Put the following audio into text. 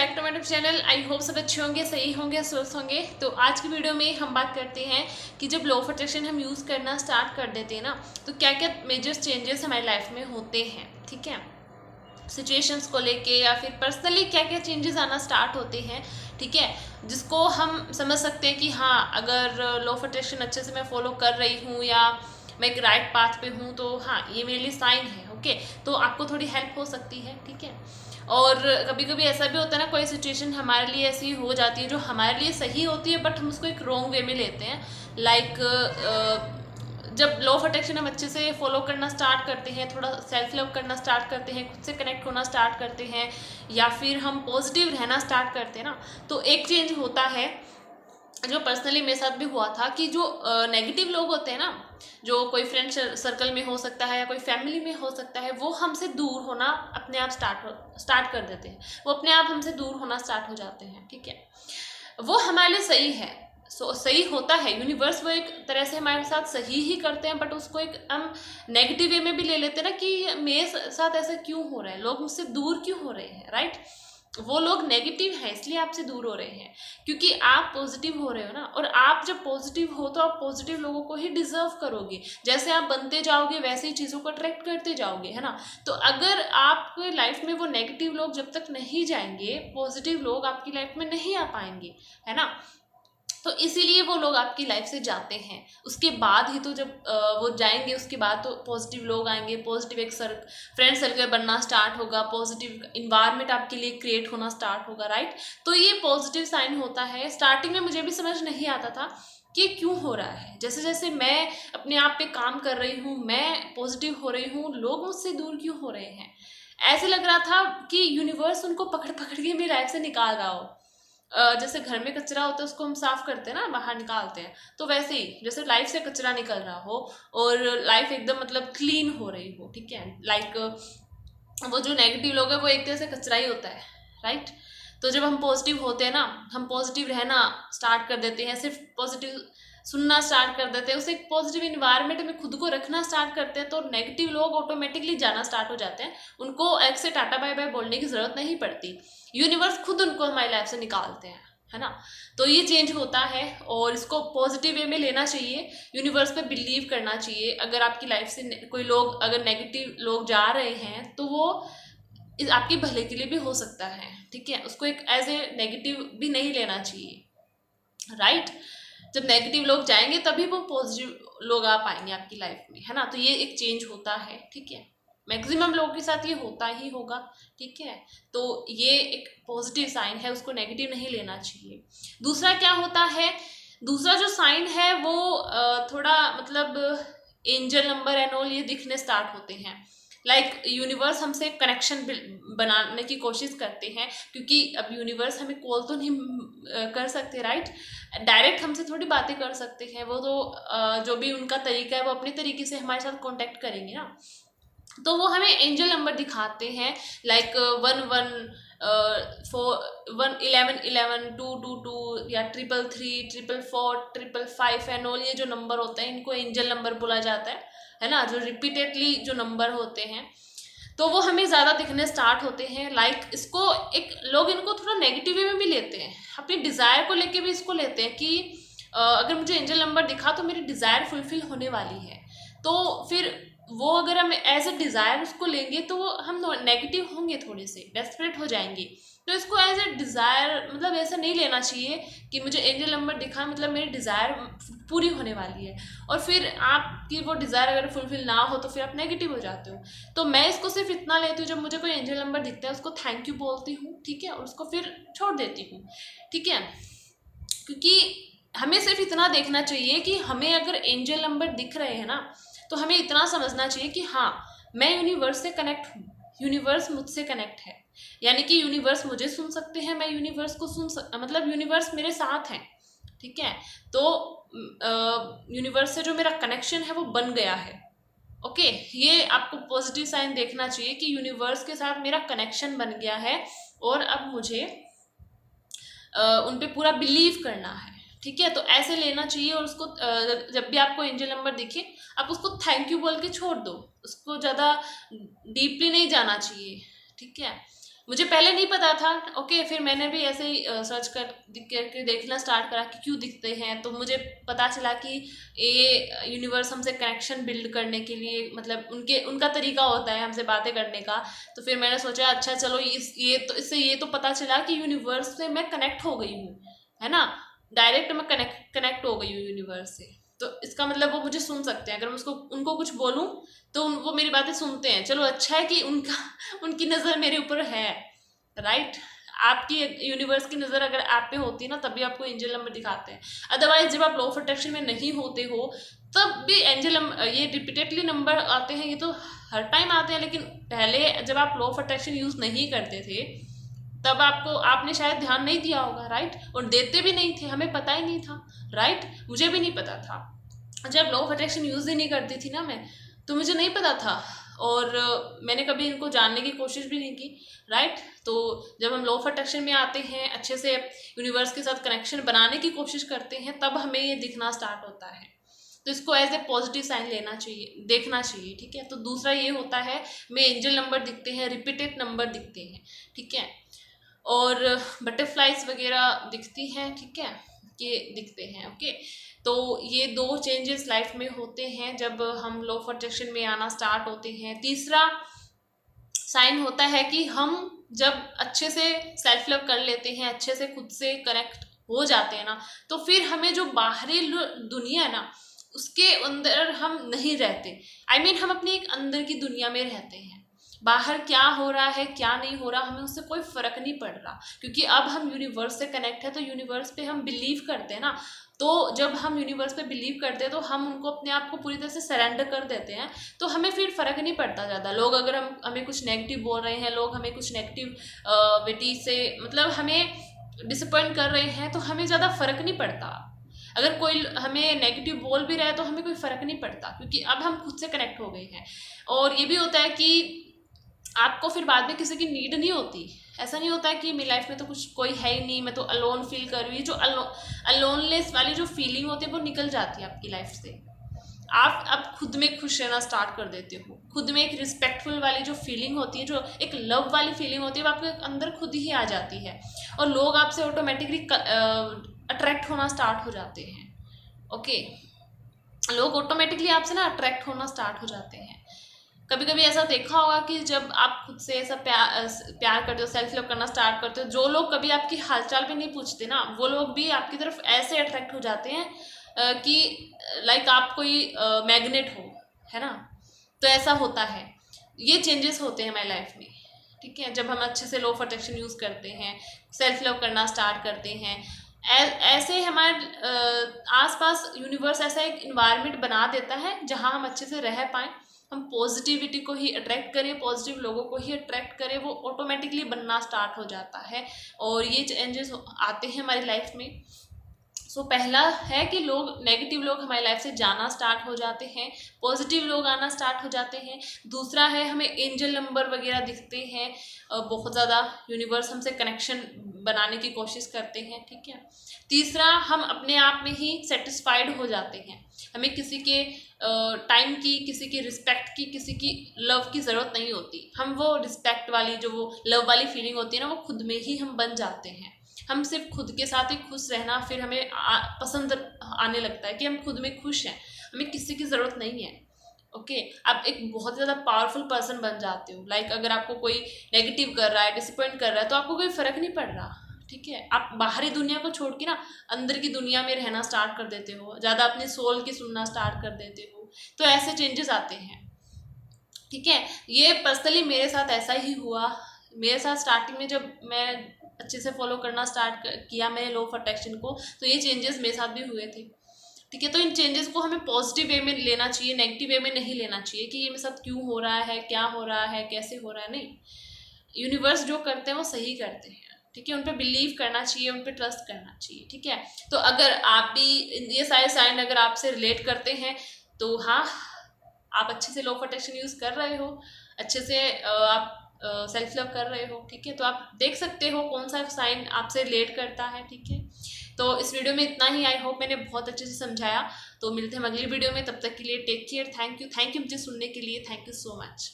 Back to my YouTube channel. I hope सब अच्छे होंगे, सही होंगे, स्वस्थ होंगे। तो आज की वीडियो में हम बात करते हैं कि जब लॉ ऑफ अट्रैक्शन हम यूज़ करना स्टार्ट कर देते हैं ना, तो क्या क्या मेजर चेंजेस हमारी लाइफ में होते हैं। ठीक है, सिचुएशंस को लेके या फिर पर्सनली क्या क्या चेंजेस आना स्टार्ट होते हैं। ठीक है, जिसको हम समझ सकते हैं कि हाँ, अगर लॉ ऑफ अट्रैक्शन अच्छे से मैं फॉलो कर रही हूँ या मैं एक राइट पाथ पे हूँ, तो हाँ, ये मेरे लिए साइन है। ओके, तो आपको थोड़ी हेल्प हो सकती है। ठीक है, और कभी कभी ऐसा भी होता है ना, कोई सिचुएशन हमारे लिए ऐसी हो जाती है जो हमारे लिए सही होती है, बट हम उसको एक रॉन्ग वे में लेते हैं। लाइक जब लॉ ऑफ अट्रैक्शन हम अच्छे से फॉलो करना स्टार्ट करते हैं, थोड़ा सेल्फ लव करना स्टार्ट करते हैं, खुद से कनेक्ट होना स्टार्ट करते हैं, या फिर हम पॉजिटिव रहना स्टार्ट करते हैं ना, तो एक चेंज होता है जो पर्सनली मेरे साथ भी हुआ था कि जो नेगेटिव लोग होते हैं ना, जो कोई फ्रेंड सर्कल में हो सकता है या कोई फैमिली में हो सकता है, वो हमसे दूर होना अपने आप स्टार्ट कर देते हैं। वो अपने आप हमसे दूर होना स्टार्ट हो जाते हैं। ठीक है, वो हमारे लिए सही है। सही होता है, यूनिवर्स वो एक तरह से हमारे साथ सही ही करते हैं, बट उसको एक हम नेगेटिव वे में भी ले लेते हैं ना, कि मेरे साथ ऐसा क्यों हो रहा है, लोग मुझसे दूर क्यों हो रहे हैं। राइट, वो लोग नेगेटिव हैं इसलिए आपसे दूर हो रहे हैं, क्योंकि आप पॉजिटिव हो रहे हो ना। और आप जब पॉजिटिव हो तो आप पॉजिटिव लोगों को ही डिजर्व करोगे। जैसे आप बनते जाओगे वैसे ही चीज़ों को अट्रैक्ट करते जाओगे, है ना। तो अगर आपके लाइफ में वो नेगेटिव लोग जब तक नहीं जाएंगे, पॉजिटिव लोग आपकी लाइफ में नहीं आ पाएंगे, है ना। तो इसीलिए वो लोग आपकी लाइफ से जाते हैं। उसके बाद ही तो जब वो जाएंगे, उसके बाद तो पॉजिटिव लोग आएंगे, पॉजिटिव एक फ्रेंड सर्कल बनना स्टार्ट होगा, पॉजिटिव इन्वायरमेंट आपके लिए क्रिएट होना स्टार्ट होगा। राइट, तो ये पॉजिटिव साइन होता है। स्टार्टिंग में मुझे भी समझ नहीं आता था कि क्यों हो रहा है। जैसे जैसे मैं अपने आप पे काम कर रही हूँ, मैं पॉजिटिव हो रही हूँ, लोग मुझसे दूर क्यों हो रहे हैं। ऐसे लग रहा था कि यूनिवर्स उनको पकड़ पकड़ के मेरी लाइफ से निकाल रहा हो। जैसे घर में कचरा होता है उसको हम साफ करते हैं ना, बाहर निकालते हैं, तो वैसे ही जैसे लाइफ से कचरा निकल रहा हो और लाइफ एकदम मतलब क्लीन हो रही हो। ठीक है, लाइक वो जो नेगेटिव लोग हैं वो एक तरह से कचरा ही होता है। राइट, तो जब हम पॉजिटिव होते हैं ना, हम पॉजिटिव रहना स्टार्ट कर देते हैं, सिर्फ पॉजिटिव सुनना स्टार्ट कर देते हैं, उसे एक पॉजिटिव इन्वायरमेंट में खुद को रखना स्टार्ट करते हैं, तो नेगेटिव लोग ऑटोमेटिकली जाना स्टार्ट हो जाते हैं। उनको एक से टाटा बाय बाय बोलने की जरूरत नहीं पड़ती, यूनिवर्स खुद उनको हमारी लाइफ से निकालते हैं, है ना। तो ये चेंज होता है और इसको पॉजिटिव वे में लेना चाहिए, यूनिवर्स पे बिलीव करना चाहिए। अगर आपकी लाइफ से कोई लोग, अगर नेगेटिव लोग जा रहे हैं, तो वो आपके भले के लिए भी हो सकता है। ठीक है, उसको एक एज ए नेगेटिव भी नहीं लेना चाहिए। राइट, जब नेगेटिव लोग जाएंगे तभी वो पॉजिटिव लोग आ पाएंगे आपकी लाइफ में, है ना। तो ये एक चेंज होता है। ठीक है, मैक्सिमम लोगों के साथ ये होता ही होगा। ठीक है, तो ये एक पॉजिटिव साइन है, उसको नेगेटिव नहीं लेना चाहिए। दूसरा क्या होता है, दूसरा जो साइन है वो थोड़ा मतलब एंजल नंबर एंड ऑल ये दिखने स्टार्ट होते हैं। लाइक यूनिवर्स हमसे कनेक्शन बनाने की कोशिश करते हैं, क्योंकि अब यूनिवर्स हमें कॉल तो नहीं कर सकते। राइट, डायरेक्ट हमसे थोड़ी बातें कर सकते हैं, वो तो जो भी उनका तरीका है वो अपने तरीके से हमारे साथ कांटेक्ट करेंगे ना। तो वो हमें एंजल नंबर दिखाते हैं, लाइक 1 1 1 11 11 2 2 2 या 3 3 3 4 4 5 5 एंड ऑल, ये जो नंबर होते हैं इनको एंजल नंबर बोला जाता है ना। जो रिपीटेडली जो नंबर होते हैं, तो वो हमें ज़्यादा दिखने स्टार्ट होते हैं। लाइक इसको एक लोग इनको थोड़ा नेगेटिव वे में भी लेते हैं, अपनी डिज़ायर को लेके भी इसको लेते हैं कि अगर मुझे एंजल नंबर दिखा तो मेरी डिज़ायर फुलफिल होने वाली है। तो फिर वो अगर हम एज ए डिज़ायर उसको लेंगे तो हम नेगेटिव होंगे, थोड़े से डेस्परेट हो जाएंगे। तो इसको एज ए डिज़ायर मतलब ऐसा नहीं लेना चाहिए कि मुझे एंजल नंबर दिखा मतलब मेरी डिज़ायर पूरी होने वाली है, और फिर आपकी वो डिज़ायर अगर फुलफिल ना हो तो फिर आप नेगेटिव हो जाते हो। तो मैं इसको सिर्फ इतना लेती हूँ, जब मुझे कोई एंजल नंबर दिखता है उसको थैंक यू बोलती हूँ। ठीक है, और उसको फिर छोड़ देती हूँ। ठीक है, क्योंकि हमें सिर्फ इतना देखना चाहिए कि हमें अगर एंजल नंबर दिख रहे हैं ना, तो हमें इतना समझना चाहिए कि हाँ, मैं यूनिवर्स से कनेक्ट हूँ, यूनिवर्स मुझसे कनेक्ट है। यानी कि यूनिवर्स मुझे सुन सकते हैं, मैं यूनिवर्स को मतलब यूनिवर्स मेरे साथ है। ठीक है, तो यूनिवर्स से जो मेरा कनेक्शन है वो बन गया है। ओके, ये आपको पॉजिटिव साइन देखना चाहिए कि यूनिवर्स के साथ मेरा कनेक्शन बन गया है और अब मुझे उन पे पूरा बिलीव करना है। ठीक है, तो ऐसे लेना चाहिए। और उसको जब भी आपको एंजल नंबर दिखे आप उसको थैंक यू बोल के छोड़ दो, उसको ज़्यादा डीपली नहीं जाना चाहिए। ठीक है, मुझे पहले नहीं पता था। ओके, फिर मैंने भी ऐसे ही सर्च करके देखना स्टार्ट करा कि क्यों दिखते हैं, तो मुझे पता चला कि ये यूनिवर्स हमसे कनेक्शन बिल्ड करने के लिए, मतलब उनका तरीका होता है हमसे बातें करने का। तो फिर मैंने सोचा अच्छा चलो इससे ये तो पता चला कि यूनिवर्स से मैं कनेक्ट हो गई हूँ, है ना, डायरेक्ट मैं कनेक्ट हो गई हूँ यूनिवर्स से। तो इसका मतलब वो मुझे सुन सकते हैं, अगर मैं उनको कुछ बोलूँ तो वो मेरी बातें सुनते हैं। चलो अच्छा है कि उनकी नज़र मेरे ऊपर है, राइट। आपकी यूनिवर्स की नज़र अगर आप पे होती है ना, तभी आपको एंजल नंबर दिखाते हैं। अदरवाइज जब आप लॉ ऑफ अट्रैक्शन में नहीं होते हो तब भी एंजल ये रिपीटेडली नंबर आते हैं, ये तो हर टाइम आते हैं। लेकिन पहले जब आप लॉ ऑफ अट्रैक्शन यूज़ नहीं करते थे तब आपने शायद ध्यान नहीं दिया होगा, राइट, और देते भी नहीं थे, हमें पता ही नहीं था, राइट, मुझे भी नहीं पता था। जब लॉ ऑफ अट्रैक्शन यूज़ ही नहीं करती थी ना मैं, तो मुझे नहीं पता था, और मैंने कभी इनको जानने की कोशिश भी नहीं की, राइट। तो जब हम लॉ ऑफ अट्रैक्शन में आते हैं, अच्छे से यूनिवर्स के साथ कनेक्शन बनाने की कोशिश करते हैं, तब हमें ये दिखना स्टार्ट होता है। तो इसको एज ए पॉजिटिव साइन लेना चाहिए, देखना चाहिए, ठीक है। तो दूसरा ये होता है, हमें एंजल नंबर दिखते हैं, रिपीटेड नंबर दिखते हैं, ठीक है, और बटरफ्लाइज वगैरह दिखती हैं, ठीक है, ये दिखते हैं। ओके, तो ये 2 चेंजेस लाइफ में होते हैं जब हम लॉ ऑफ अट्रैक्शन में आना स्टार्ट होते हैं। तीसरा साइन होता है कि हम जब अच्छे से सेल्फ लव कर लेते हैं, अच्छे से खुद से कनेक्ट हो जाते हैं ना, तो फिर हमें जो बाहरी दुनिया है ना, उसके अंदर हम नहीं रहते। I mean, हम अपनी एक अंदर की दुनिया में रहते हैं। बाहर क्या हो रहा है क्या नहीं हो रहा, हमें उससे कोई फर्क नहीं पड़ रहा, क्योंकि अब हम यूनिवर्स से कनेक्ट है, तो यूनिवर्स पे हम बिलीव करते हैं ना। तो जब हम यूनिवर्स पे बिलीव करते हैं तो हम उनको अपने आप को पूरी तरह से सरेंडर कर देते हैं, तो हमें फिर फ़र्क नहीं पड़ता ज़्यादा। लोग अगर हमें कुछ नेगेटिव बोल रहे हैं, लोग हमें कुछ नेगेटिव विटी से मतलब हमें डिसअपॉइंट कर रहे हैं, तो हमें ज़्यादा फ़र्क नहीं पड़ता। अगर कोई हमें नेगेटिव बोल भी रहा है तो हमें कोई फ़र्क नहीं पड़ता, क्योंकि अब हम खुद से कनेक्ट हो गए हैं। और ये भी होता है कि आपको फिर बाद में किसी की नीड नहीं होती। ऐसा नहीं होता है कि मेरी लाइफ में तो कुछ कोई है ही नहीं, मैं तो अलोन फील कर रही हूँ। जो अलोनलेस वाली जो फीलिंग होती है वो निकल जाती है आपकी लाइफ से। आप अब खुद में खुश रहना स्टार्ट कर देते हो, खुद में एक रिस्पेक्टफुल वाली जो फीलिंग होती है, जो एक लव वाली फीलिंग होती है, वो आपके अंदर खुद ही आ जाती है, और लोग आपसे ऑटोमेटिकली अट्रैक्ट होना स्टार्ट हो जाते हैं। ओके, लोग ऑटोमेटिकली आपसे ना अट्रैक्ट होना स्टार्ट हो जाते हैं। कभी कभी ऐसा देखा होगा कि जब आप खुद से ऐसा प्यार करते हो, सेल्फ लव करना स्टार्ट करते हो, जो लोग कभी आपकी हालचाल भी नहीं पूछते ना, वो लोग भी आपकी तरफ ऐसे अट्रैक्ट हो जाते हैं कि लाइक आप कोई मैग्नेट हो, है ना। तो ऐसा होता है, ये चेंजेस होते हैं हमारी लाइफ में, ठीक है, जब हम अच्छे से लॉ ऑफ अट्रैक्शन यूज़ करते हैं, सेल्फ लव करना स्टार्ट करते हैं। ऐसे हमारे आसपास यूनिवर्स ऐसा एक इन्वायरमेंट बना देता है जहाँ हम अच्छे से रह पाएँ, हम पॉजिटिविटी को ही अट्रैक्ट करें, पॉजिटिव लोगों को ही अट्रैक्ट करें, वो ऑटोमेटिकली बनना स्टार्ट हो जाता है, और ये चेंजेस आते हैं हमारी लाइफ में। सो पहला है कि नेगेटिव लोग हमारी लाइफ से जाना स्टार्ट हो जाते हैं, पॉजिटिव लोग आना स्टार्ट हो जाते हैं। दूसरा है, हमें एंजल नंबर वगैरह दिखते हैं, बहुत ज़्यादा यूनिवर्स हमसे कनेक्शन बनाने की कोशिश करते हैं, ठीक है। तीसरा, हम अपने आप में ही सेटिस्फाइड हो जाते हैं, हमें किसी के टाइम की, किसी की रिस्पेक्ट की, किसी की लव की ज़रूरत नहीं होती। हम वो रिस्पेक्ट वाली, जो वो लव वाली फीलिंग होती है ना, वो खुद में ही हम बन जाते हैं। हम सिर्फ खुद के साथ ही खुश रहना फिर हमें पसंद आने लगता है कि हम खुद में खुश हैं, हमें किसी की ज़रूरत नहीं है। ओके, आप एक बहुत ज़्यादा पावरफुल पर्सन बन जाते हो। लाइक अगर आपको कोई नेगेटिव कर रहा है, डिसअपॉइंट कर रहा है, तो आपको कोई फ़र्क नहीं पड़ रहा, ठीक है। आप बाहरी दुनिया को छोड़ के ना अंदर की दुनिया में रहना स्टार्ट कर देते हो, ज़्यादा अपने सोल की सुनना स्टार्ट कर देते हो। तो ऐसे चेंजेस आते हैं, ठीक है। ये पर्सनली मेरे साथ ऐसा ही हुआ। मेरे साथ स्टार्टिंग में जब मैं अच्छे से फॉलो करना स्टार्ट किया मैंने लॉ ऑफ अट्रैक्शन को, तो ये चेंजेस मेरे साथ भी हुए थे, ठीक है। तो इन चेंजेस को हमें पॉजिटिव वे में लेना चाहिए, नेगेटिव वे में नहीं लेना चाहिए कि ये मेरे साथ क्यों हो रहा है, क्या हो रहा है, कैसे हो रहा है। नहीं, यूनिवर्स जो करते हैं वो सही करते हैं, ठीक है। उन पर बिलीव करना चाहिए, उन पर ट्रस्ट करना चाहिए, ठीक है। तो अगर आप भी ये सारे साइन अगर आपसे रिलेट करते हैं, तो हाँ, आप अच्छे से लॉ ऑफ अट्रैक्शन यूज़ कर रहे हो, अच्छे से आप सेल्फ लव कर रहे हो, ठीक है। तो आप देख सकते हो कौन सा साइन आपसे रिलेट करता है, ठीक है। तो इस वीडियो में इतना ही। आई होप मैंने बहुत अच्छे से समझाया। तो मिलते हैं अगली वीडियो में, तब तक के लिए टेक केयर। थैंक यू मुझे सुनने के लिए, थैंक यू सो मच।